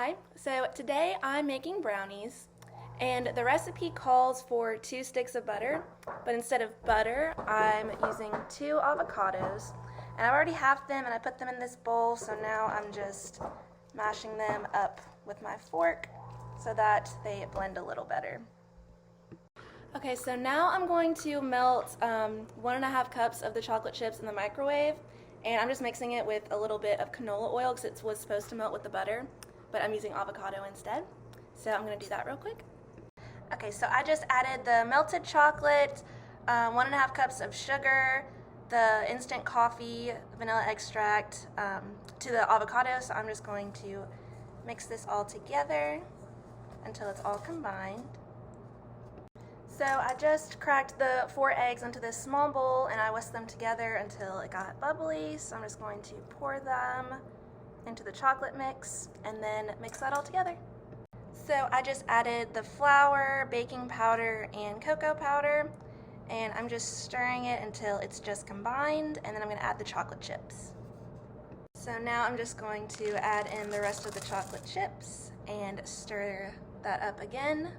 Hi, so today I'm making brownies, and the recipe calls for 2 sticks of butter, but instead of butter, I'm using 2 avocados. And I already have them and I put them in this bowl, so now I'm just mashing them up with my fork so that they blend a little better. Okay, so now I'm going to melt 1.5 cups of the chocolate chips in the microwave, and I'm just mixing it with a little bit of canola oil because it was supposed to melt with the butter, but I'm using avocado instead. So I'm going to do that real quick. Okay, so I just added the melted chocolate, 1.5 cups of sugar, the instant coffee, vanilla extract to the avocado, so I'm just going to mix this all together until it's all combined. So I just cracked the 4 eggs into this small bowl and I whisked them together until it got bubbly. So I'm just going to pour them into the chocolate mix and then mix that all together. So I just added the flour, baking powder, and cocoa powder, and I'm just stirring it until it's just combined, and then I'm going to add the chocolate chips. So now I'm just going to add in the rest of the chocolate chips and stir that up again.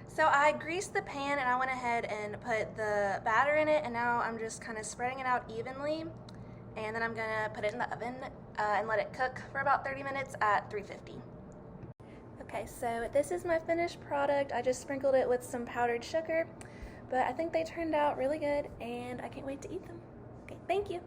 So I greased the pan and I went ahead and put the batter in it, and now I'm just kind of spreading it out evenly, and then I'm gonna put it in the oven and let it cook for about 30 minutes at 350. Okay, so this is my finished product. I just sprinkled it with some powdered sugar, but I think they turned out really good and I can't wait to eat them. Okay, thank you.